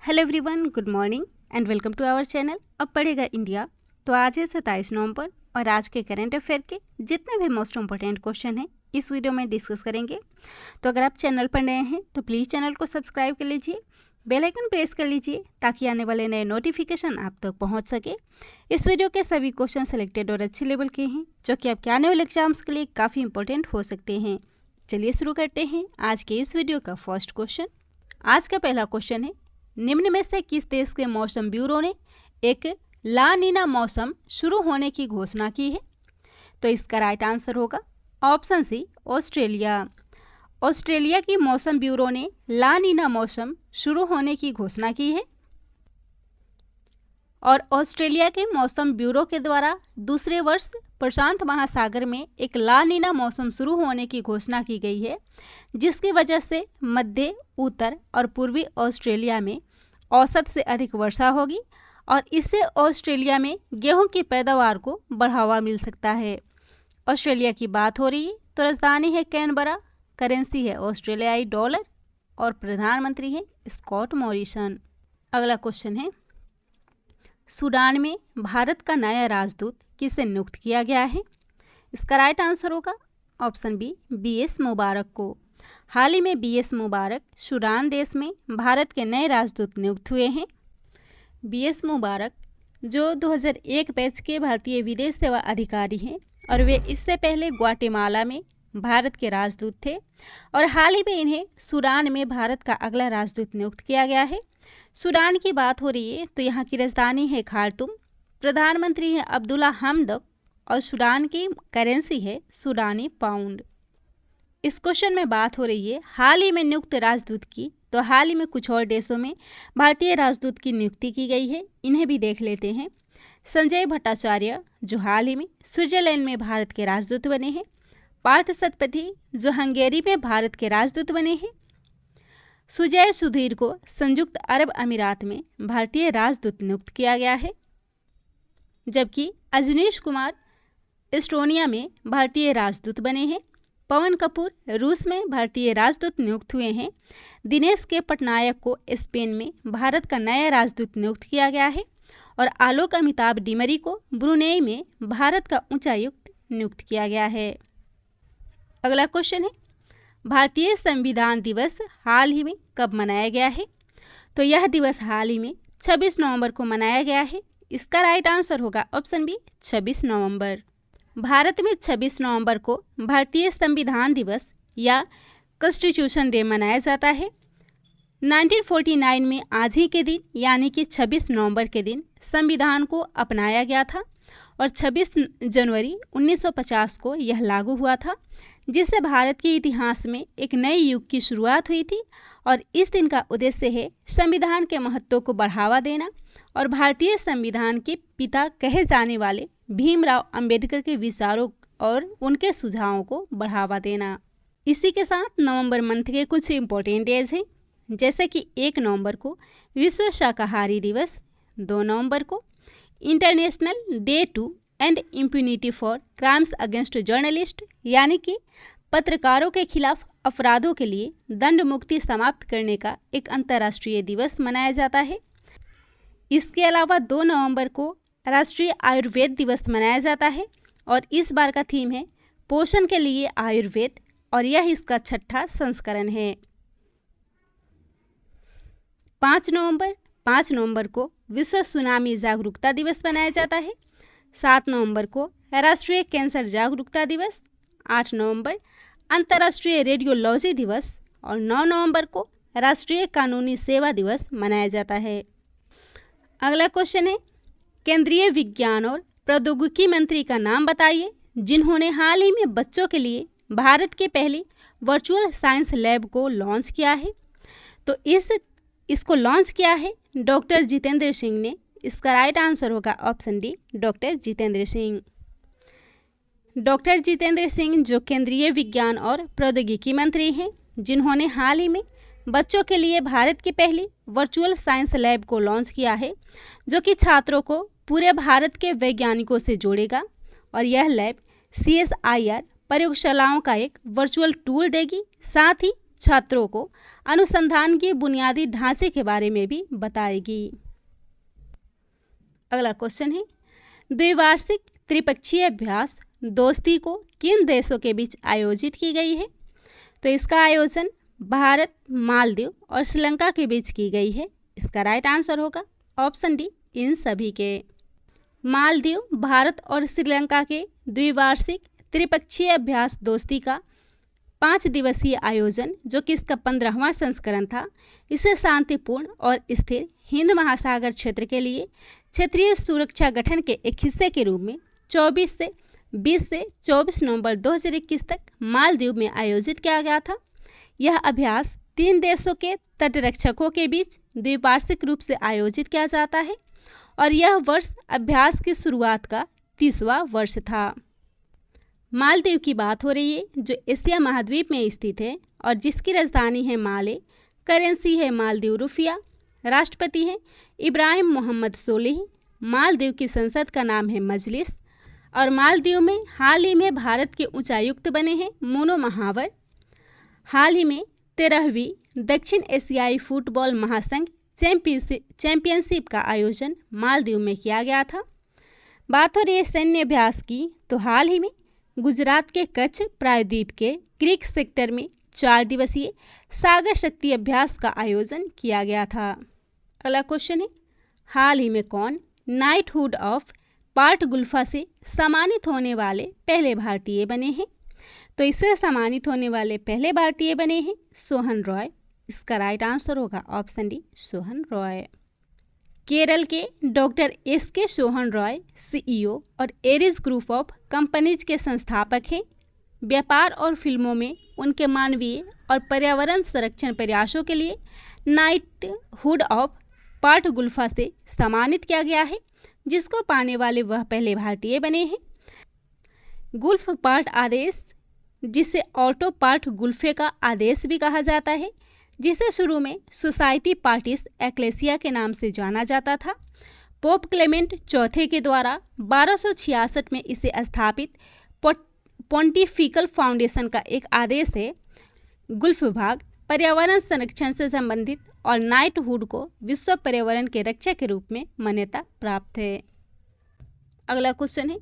Hello everyone, good morning and welcome to our channel अब पढ़ेगा India. तो आज है 27 नवंबर और आज के करंट अफेयर के जितने भी मोस्ट इम्पोर्टेंट क्वेश्चन हैं इस वीडियो में डिस्कस करेंगे। तो अगर आप चैनल पर नए हैं तो प्लीज़ चैनल को सब्सक्राइब कर लीजिए, बेल आइकन प्रेस कर लीजिए ताकि आने वाले नए नोटिफिकेशन आप तक पहुँच सके। इस वीडियो के सभी क्वेश्चन सेलेक्टेड और अच्छे लेवल के हैं जो कि आपके आने वाले एग्जाम्स के लिए काफ़ी इंपॉर्टेंट हो सकते हैं। चलिए शुरू करते हैं आज के इस वीडियो का फर्स्ट क्वेश्चन। आज का पहला क्वेश्चन है, निम्न में से किस देश के मौसम ब्यूरो ने एक ला नीना मौसम शुरू होने की घोषणा की है? तो इसका राइट आंसर होगा ऑप्शन सी, ऑस्ट्रेलिया। ऑस्ट्रेलिया की मौसम ब्यूरो ने ला नीना मौसम शुरू होने की घोषणा की है और ऑस्ट्रेलिया के मौसम ब्यूरो के द्वारा दूसरे वर्ष प्रशांत महासागर में एक ला नीना मौसम शुरू होने की घोषणा की गई है, जिसकी वजह से मध्य, उत्तर और पूर्वी ऑस्ट्रेलिया में औसत से अधिक वर्षा होगी और इससे ऑस्ट्रेलिया में गेहूं की पैदावार को बढ़ावा मिल सकता है। ऑस्ट्रेलिया की बात हो रही है तो राजधानी है कैनबरा, करेंसी है ऑस्ट्रेलियाई डॉलर और प्रधानमंत्री है स्कॉट मॉरिसन। अगला क्वेश्चन है, सूडान में भारत का नया राजदूत किसे नियुक्त किया गया है? इसका राइट आंसर होगा ऑप्शन बी, बीएस मुबारक को। हाल ही में बीएस मुबारक सूडान देश में भारत के नए राजदूत नियुक्त हुए हैं। बीएस मुबारक जो 2001 बैच के भारतीय विदेश सेवा अधिकारी हैं और वे इससे पहले ग्वाटेमाला में भारत के राजदूत थे और हाल ही में इन्हें सूडान में भारत का अगला राजदूत नियुक्त किया गया है। सूडान की बात हो रही है तो यहाँ की राजधानी है खार्तूम, प्रधानमंत्री है अब्दुल्ला हमदक और सूडान की करेंसी है सूडानी पाउंड। इस क्वेश्चन में बात हो रही है हाल ही में नियुक्त राजदूत की, तो हाल ही में कुछ और देशों में भारतीय राजदूत की नियुक्ति की गई है, इन्हें भी देख लेते हैं। संजय भट्टाचार्य जो हाल ही में स्विट्जरलैंड में भारत के राजदूत बने हैं। पार्थ सतपथी जो हंगेरी में भारत के राजदूत बने हैं। सुजय सुधीर को संयुक्त अरब अमीरात में भारतीय राजदूत नियुक्त किया गया है, जबकि अजनीश कुमार एस्टोनिया में भारतीय राजदूत बने हैं। पवन कपूर रूस में भारतीय राजदूत नियुक्त हुए हैं। दिनेश के पटनायक को स्पेन में भारत का नया राजदूत नियुक्त किया गया है और आलोक अमिताभ डिमरी को ब्रुनेई में भारत का उच्चायुक्त नियुक्त किया गया है। अगला क्वेश्चन है, भारतीय संविधान दिवस हाल ही में कब मनाया गया है? तो यह दिवस हाल ही में 26 नवंबर को मनाया गया है। इसका राइट आंसर होगा ऑप्शन बी, 26 नवंबर। भारत में 26 नवंबर को भारतीय संविधान दिवस या कॉन्स्टिट्यूशन डे मनाया जाता है। 1949 में आज ही के दिन यानी कि 26 नवंबर के दिन संविधान को अपनाया गया था और 26 जनवरी 1950 को यह लागू हुआ था, जिससे भारत के इतिहास में एक नए युग की शुरुआत हुई थी और इस दिन का उद्देश्य है संविधान के महत्व को बढ़ावा देना और भारतीय संविधान के पिता कहे जाने वाले भीमराव अंबेडकर के विचारों और उनके सुझावों को बढ़ावा देना। इसी के साथ नवंबर मंथ के कुछ इम्पोर्टेंट डेज हैं, जैसे कि 1 नवंबर को विश्व शाकाहारी दिवस, 2 नवंबर को international day to end impunity for crimes against journalist यानी कि पत्रकारों के खिलाफ अपराधों के लिए दंड मुक्ति समाप्त करने का एक अंतर्राष्ट्रीय दिवस मनाया जाता है। इसके अलावा 2 नवंबर को राष्ट्रीय आयुर्वेद दिवस मनाया जाता है और इस बार का थीम है पोषण के लिए आयुर्वेद और यह इसका 6ठा संस्करण है। 5 नवंबर को विश्व सुनामी जागरूकता दिवस मनाया जाता है। 7 नवंबर को राष्ट्रीय कैंसर जागरूकता दिवस, 8 नवंबर अंतर्राष्ट्रीय रेडियोलॉजी दिवस और 9 नवंबर को राष्ट्रीय कानूनी सेवा दिवस मनाया जाता है। अगला क्वेश्चन है, केंद्रीय विज्ञान और प्रौद्योगिकी मंत्री का नाम बताइए जिन्होंने हाल ही में बच्चों के लिए भारत के पहले वर्चुअल साइंस लैब को लॉन्च किया है। तो इसको लॉन्च किया है डॉक्टर जितेंद्र सिंह ने। इसका राइट आंसर होगा option D, doctor Jitendra Singh. Doctor Jitendra Singh जो केंद्रीय विज्ञान और प्रौद्योगिकी मंत्री हैं, जिन्होंने हाल ही में बच्चों के लिए भारत की पहली वर्चुअल साइंस लैब को लॉन्च किया है, जो कि छात्रों को पूरे भारत के वैज्ञानिकों से जोड़ेगा और यह लैब CSIR प्रयोगशालाओं का एक वर्चुअल टूल देगी। साथ ही छात्रों को अनुसंधान के बुनियादी ढांचे के बारे में भी बताएगी। अगला क्वेश्चन है, द्विवार्षिक त्रिपक्षीय अभ्यास दोस्ती को किन देशों के बीच आयोजित की गई है? तो इसका आयोजन भारत, मालदीव और श्रीलंका के बीच की गई है। इसका राइट आंसर होगा ऑप्शन डी, इन सभी के। मालदीव, भारत और श्रीलंका के द्विवार्षिक त्रिपक्षीय अभ्यास दोस्ती का 5 दिवसीय आयोजन, जो कि इसका 15वां संस्करण था, इसे शांतिपूर्ण और स्थिर हिंद महासागर क्षेत्र के लिए क्षेत्रीय सुरक्षा गठन के एक हिस्से के रूप में 20 से 24 नवंबर 2021 तक मालदीव में आयोजित किया गया था। यह अभ्यास 3 देशों के तटरक्षकों के बीच द्विवार्षिक रूप से आयोजित किया जाता है और यह वर्ष अभ्यास की शुरुआत का 30वां वर्ष था। मालदीव की बात हो रही है, जो एशिया महाद्वीप में स्थित है और जिसकी राजधानी है माले, करेंसी है मालदीव रुपया, राष्ट्रपति हैं इब्राहिम मोहम्मद सोलिह, मालदीव की संसद का नाम है मजलिस और मालदीव में हाल ही में भारत के उच्चायुक्त बने हैं मोनो महावर। हाल ही में 13वीं दक्षिण एशियाई फुटबॉल महासंघ चैंपियनशिप का आयोजन मालदीव में किया गया था। बात हो रही है सैन्य अभ्यास की, तो हाल ही में गुजरात के कच्छ प्रायद्वीप के क्रीक सेक्टर में 4 दिवसीय सागर शक्ति अभ्यास का आयोजन किया गया था। अगला क्वेश्चन है, हाल ही में कौन नाइटहुड ऑफ पार्ट गुल्फा से सम्मानित होने वाले पहले भारतीय बने हैं? तो इससे सम्मानित होने वाले पहले भारतीय बने हैं सोहन रॉय। इसका राइट आंसर होगा ऑप्शन डी, सोहन रॉय। केरल के doctor S K. Sohan Roy CEO और एरिस ग्रुप ऑफ कंपनीज के संस्थापक हैं। व्यापार और फिल्मों में उनके मानवीय और पर्यावरण संरक्षण प्रयासों के लिए नाइटहुड ऑफ पार्ट गुल्फा से सम्मानित किया गया है, जिसको पाने वाले वह पहले भारतीय बने हैं। गुल्फ पार्ट आदेश, जिसे ऑटो पार्ट गुल्फे का आदेश भी कहा जाता है, जिसे शुरू में सोसाइटी पार्टिस एक्लेसिया के नाम से जाना जाता था, पोप क्लेमेंट चौथे के द्वारा 1266 में इसे स्थापित पोंटिफिकल फाउंडेशन का एक आदेश है। गुल्फ भाग पर्यावरण संरक्षण से संबंधित और नाइटहुड को विश्व पर्यावरण के रक्षा के रूप में मान्यता प्राप्त है। अगला क्वेश्चन है,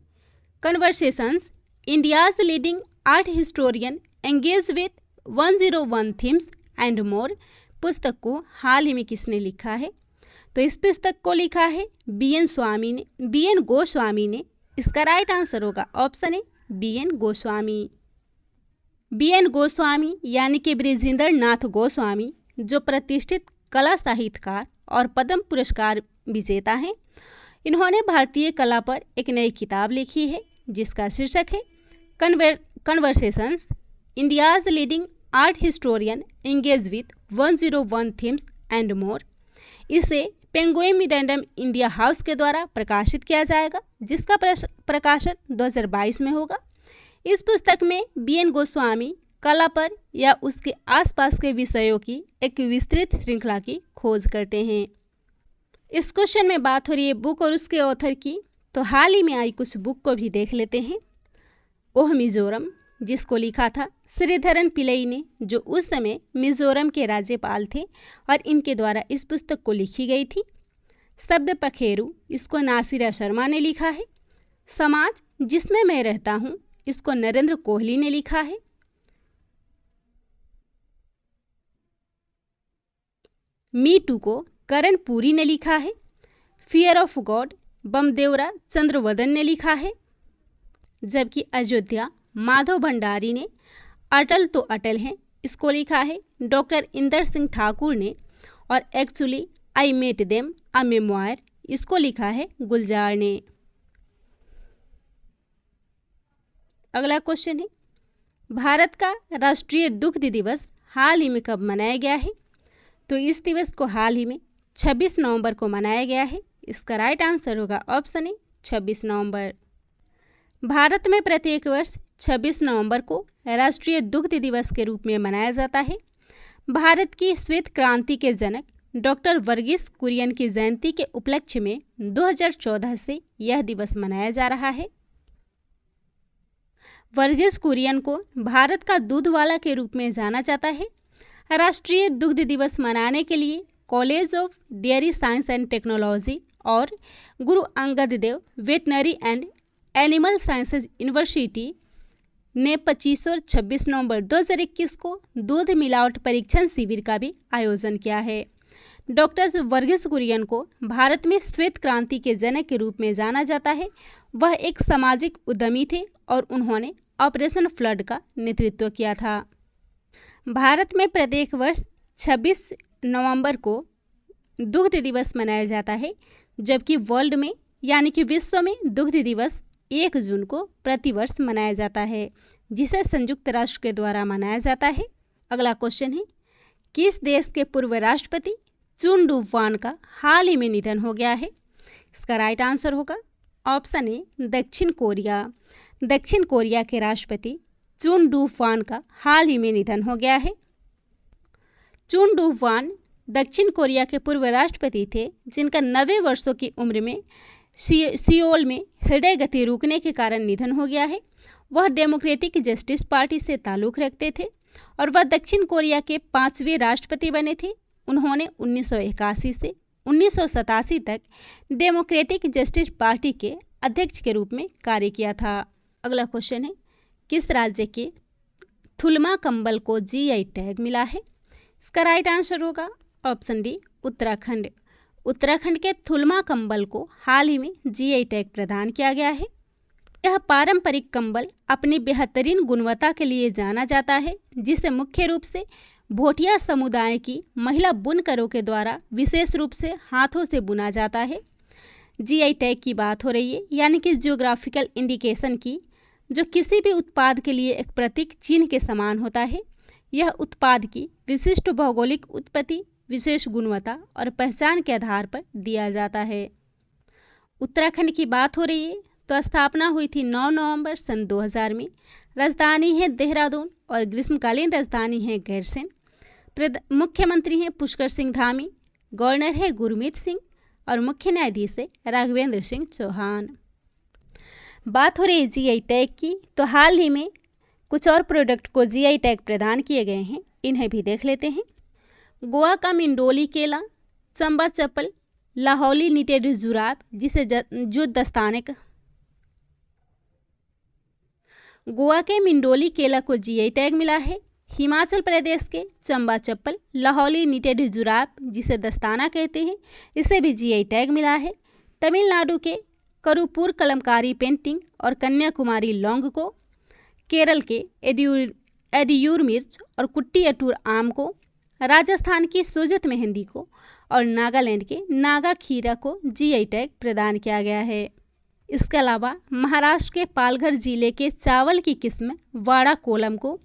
conversations India's leading art historian engage with 101 themes and more पुस्तक को हाल ही में किसने लिखा है? तो इस पुस्तक को लिखा है बी.एन. गोस्वामी ने। इसका राइट आंसर होगा ऑप्शन ए, बी.एन. गोस्वामी। बी.एन. गोस्वामी यानी कि बृजेंद्र नाथ गोस्वामी, जो प्रतिष्ठित कला साहित्यकार और पद्म पुरस्कार विजेता हैं, इन्होंने भारतीय कला पर एक नई किताब लिखी है जिसका शीर्षक है conversations India's leading art historian engage with 101 themes and more. इसे पेंगुइन मिडेंडम इंडिया हाउस के द्वारा प्रकाशित किया जाएगा, जिसका प्रकाशन 2022 में होगा। इस पुस्तक में बी.एन. गोस्वामी कला पर या उसके आसपास के विषयों की एक विस्तृत श्रृंखला की खोज करते हैं। इस क्वेश्चन में बात हो रही है बुक और उसके ऑथर की, तो हाल ही में आई कुछ बुक को भी देख लेते हैं। ओह मिजोरम, जिसको लिखा था श्रीधरन पिल्लई ने, जो उस समय मिजोरम के राज्यपाल थे और इनके द्वारा इस पुस्तक को लिखी गई थी। शब्द पखेरु, इसको नासिरा शर्मा ने लिखा है। समाज जिसमें मैं रहता हूँ, इसको नरेंद्र कोहली ने लिखा है। मी टू को करण पुरी ने लिखा है। फियर ऑफ गॉड बमदेवरा चंद्रवदन ने लिखा है, जबकि अयोध्या माधव भंडारी ने। अटल तो अटल हैं, इसको लिखा है डॉक्टर इंदर सिंह ठाकुर ने। और actually I met them a memoir, इसको लिखा है गुलजार ने। अगला क्वेश्चन है, भारत का राष्ट्रीय दुग्ध दिवस हाल ही में कब मनाया गया है? तो इस दिवस को हाल ही में 26 नवंबर को मनाया गया है। इसका राइट आंसर होगा ऑप्शन ए, 26 नवंबर। भारत में प्रत्येक वर्ष 26 नवंबर को राष्ट्रीय दुग्ध दिवस के रूप में मनाया जाता है। भारत की श्वेत क्रांति के जनक डॉक्टर वर्गीस कुरियन की जयंती के उपलक्ष्य में 2014 से यह दिवस मनाया जा रहा है। वर्गीस कुरियन को भारत का दूध वाला के रूप में जाना जाता है। राष्ट्रीय दुग्ध दिवस मनाने के लिए college of dairy science and technology और Guru Angad Dev veterinary and animal sciences university ने 25 और 26 नवंबर 2021 को दूध मिलावट परीक्षण शिविर का भी आयोजन किया है। डॉक्टर वर्गीस कुरियन को भारत में श्वेत क्रांति के जनक के रूप में जाना जाता है। वह एक सामाजिक उद्यमी थे और उन्होंने ऑपरेशन फ्लड का नेतृत्व किया था। भारत में प्रत्येक वर्ष 26 नवंबर को दुग्ध दिवस मनाया जाता है, जबकि वर्ल्ड में यानी कि विश्व में दुग्ध दिवस 1 जून को प्रतिवर्ष मनाया जाता है, जिसे संयुक्त राष्ट्र के द्वारा मनाया जाता है। अगला क्वेश्चन है, किस देश के पूर्व राष्ट्रपति चुन डू वान का हाल ही में निधन हो गया है? इसका राइट आंसर होगा ऑप्शन ए दक्षिण कोरिया। दक्षिण कोरिया के राष्ट्रपति चुन डू वान का हाल ही में निधन हो गया है। चुन डू वान दक्षिण कोरिया के पूर्व राष्ट्रपति थे, जिनका 90 वर्षों की उम्र में सियोल में हृदय गति रुकने के कारण निधन हो गया है। वह डेमोक्रेटिक जस्टिस पार्टी से ताल्लुक़ रखते थे और वह दक्षिण कोरिया के 5वें राष्ट्रपति बने थे। उन्होंने 1981 से 1987 तक डेमोक्रेटिक जस्टिस पार्टी के अध्यक्ष के रूप में कार्य किया था। अगला क्वेश्चन है, किस राज्य के थुलमा कंबल को जीआई टैग मिला है? इसका राइट आंसर होगा ऑप्शन डी उत्तराखंड। उत्तराखंड के थुलमा कंबल को हाल ही में जीआई टैग प्रदान किया गया है। यह पारंपरिक कंबल अपनी बेहतरीन गुणवत्ता के लिए जाना जाता है, जिसे मुख्य रूप से भोटिया समुदाय की महिला बुनकरों के द्वारा विशेष रूप से हाथों से बुना जाता है। जीआई टैग की बात हो रही है, यानी कि जियोग्राफिकल इंडिकेशन की, जो किसी भी उत्पाद के लिए एक प्रतीक चिन्ह के समान होता है। यह उत्पाद की विशिष्ट भौगोलिक उत्पत्ति, विशेष गुणवत्ता और पहचान के आधार पर दिया जाता है। उत्तराखंड की बात हो रही है तो स्थापना हुई थी 9 नवंबर सन 2000 में। राजधानी है देहरादून और ग्रीष्मकालीन राजधानी है गैरसैंण। मुख्यमंत्री हैं पुष्कर सिंह धामी, गवर्नर है गुरमीत सिंह और मुख्य न्यायाधीश है राघवेंद्र सिंह चौहान। बात हो रही है जीआई टैग की, तो हाल ही में कुछ और प्रोडक्ट को जीआई टैग प्रदान किए गए हैं, इन्हें भी देख लेते हैं। गोवा का मिंडोली केला, चंबा चप्पल, लाहौली निटेड जुराब जिसे जो दस्ताने का गोवा के मिंडोली केला को जीआई टैग मिला है। हिमाचल प्रदेश के चंबा चप्पल, लाहौली निटेड जुराब जिसे दस्ताना कहते हैं, इसे भी जीआई टैग मिला है। तमिलनाडु के करुपुर कलमकारी पेंटिंग और कन्याकुमारी लौंग को, केरल के एडियूर मिर्च और कुट्टी अटूर आम को, राजस्थान की सुजत मेहंदी को और नागालैंड के नागा खीरा को जीआई टैग प्रदान किया गया है। इसके अलावा महाराष्ट्र के पालघर जिले के चावल की किस्म वाड़ा कोलम को,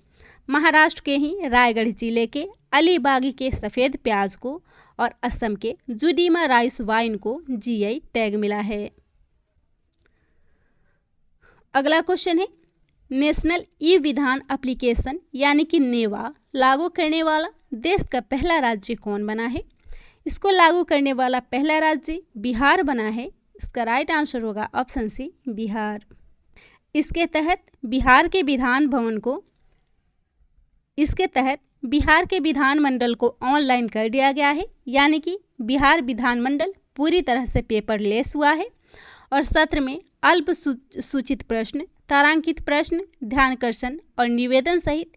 महाराष्ट्र के ही रायगढ़ जिले के अलीबागी के सफ़ेद प्याज को और असम के जुडीमा राइस वाइन को जीआई टैग मिला है। अगला क्वेश्चन है, नेशनल ई विधान एप्लीकेशन यानी कि नेवा लागू करने वाला देश का पहला राज्य कौन बना है? इसको लागू करने वाला पहला राज्य बिहार बना है। इसका राइट आंसर होगा ऑप्शन सी बिहार। इसके तहत बिहार के विधानमंडल को ऑनलाइन कर दिया गया है, यानी कि बिहार विधानमंडल पूरी तरह से पेपरलेस हुआ है और सत्र में अल्प सूचित प्रश्न, तारांकित प्रश्न, ध्यानाकर्षण और निवेदन सहित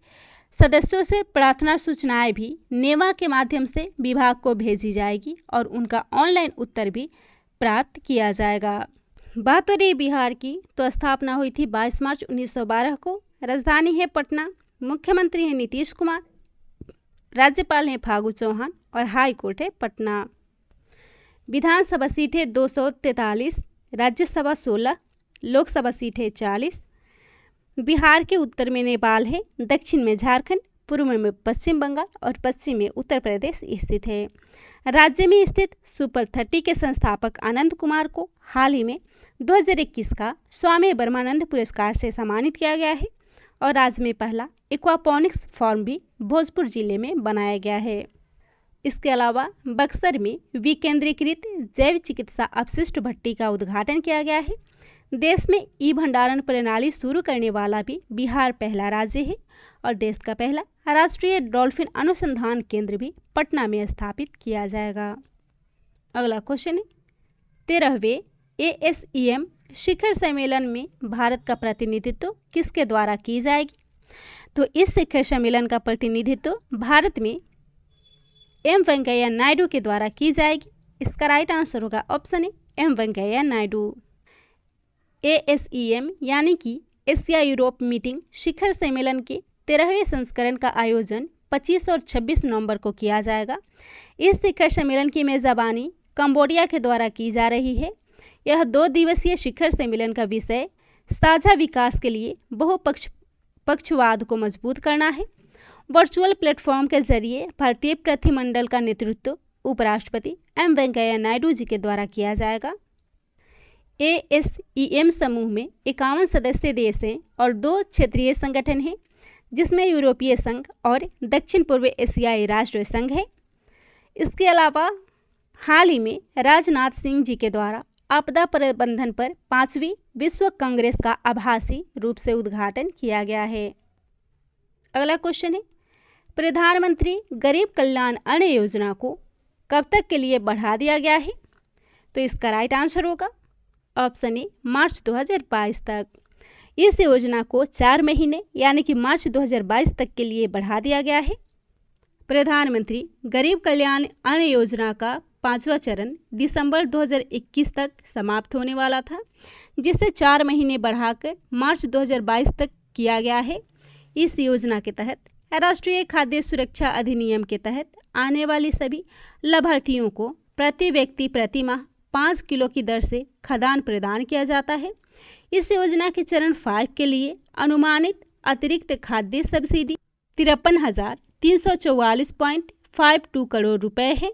सदस्यों से प्रार्थना सूचनाएं भी नेवा के माध्यम से विभाग को भेजी जाएगी और उनका ऑनलाइन उत्तर भी प्राप्त किया जाएगा। बात हो रही बिहार की, तो स्थापना हुई थी 22 मार्च 1912 को। राजधानी है पटना, मुख्यमंत्री हैं नीतीश कुमार, राज्यपाल हैं फागू चौहान और हाई कोर्ट है पटना। विधानसभा सीट है 243, राज्यसभा 16, लोकसभा सीट है 40। बिहार के उत्तर में नेपाल है, दक्षिण में झारखंड, पूर्व में पश्चिम बंगाल और पश्चिम में उत्तर प्रदेश स्थित है। राज्य में स्थित सुपर 30 के संस्थापक आनंद कुमार को हाल ही में 2021 का स्वामी ब्रह्मानंद पुरस्कार से सम्मानित किया गया है और राज्य में पहला एक्वापॉनिक्स फार्म भी भोजपुर जिले में बनाया गया है। इसके अलावा बक्सर में विकेंद्रीकृत जैव चिकित्सा अपशिष्ट भट्टी का उद्घाटन किया गया है। देश में ई भंडारण प्रणाली शुरू करने वाला भी बिहार पहला राज्य है और देश का पहला राष्ट्रीय डॉल्फिन अनुसंधान केंद्र भी पटना में स्थापित किया जाएगा। अगला क्वेश्चन है 13वें ASEM शिखर सम्मेलन में भारत का प्रतिनिधित्व किसके द्वारा की जाएगी? तो इस शिखर सम्मेलन का प्रतिनिधित्व भारत में एम वेंकैया नायडू के द्वारा की जाएगी। इसका राइट आंसर होगा option A M Venkaiah Naidu. ASEM यानी कि एशिया यूरोप मीटिंग शिखर सम्मेलन के 13वें संस्करण का आयोजन 25 और 26 नवंबर को किया जाएगा। इस शिखर सम्मेलन की मेज़बानी कंबोडिया के द्वारा की जा रही है। यह 2 दिवसीय शिखर सम्मेलन का विषय साझा विकास के लिए बहुपक्षवाद को मजबूत करना है। वर्चुअल प्लेटफॉर्म के जरिए भारतीय प्रतिनिधिमंडल का नेतृत्व उपराष्ट्रपति एम वेंकैया नायडू जी के द्वारा किया जाएगा। ASEM समूह में 51 सदस्य देश हैं और 2 क्षेत्रीय संगठन हैं, जिसमें यूरोपीय संघ और दक्षिण पूर्व एशियाई राष्ट्र संघ है। इसके अलावा हाल ही में राजनाथ सिंह जी के द्वारा आपदा प्रबंधन पर 5वीं विश्व कांग्रेस का आभासी रूप से उद्घाटन किया गया है। अगला क्वेश्चन है प्रधानमंत्री गरीब कल्याण अन्न योजना को कब तक के लिए बढ़ा दिया गया है? तो इसका राइट आंसर होगा ऑप्शन ए मार्च 2022 तक। इस योजना को 4 महीने यानी कि मार्च 2022 तक के लिए बढ़ा दिया गया है। प्रधानमंत्री गरीब कल्याण अन्न योजना का 5वां चरण दिसंबर 2021 तक समाप्त होने वाला था, जिसे 4 महीने बढ़ाकर मार्च 2022 तक किया गया है। इस योजना के तहत राष्ट्रीय खाद्य सुरक्षा अधिनियम के तहत आने वाली सभी लाभार्थियों को प्रति व्यक्ति प्रति माह 5 किलो की दर से खाद्यान्न प्रदान किया जाता है। इस योजना के चरण 5 के लिए अनुमानित अतिरिक्त खाद्य सब्सिडी 53,344.52 करोड़ रुपए है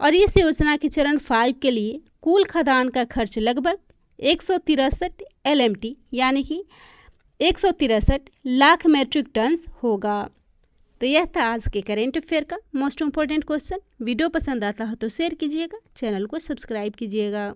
और इस योजना के चरण 5 के लिए कुल खाद्यान्न का खर्च लगभग 163 LMT यानी कि 163 लाख मैट्रिक टन होगा। तो यह था आज के करेंट अफेयर का मोस्ट इम्पोर्टेंट क्वेश्चन। वीडियो पसंद आता हो तो शेयर कीजिएगा, चैनल को सब्सक्राइब कीजिएगा।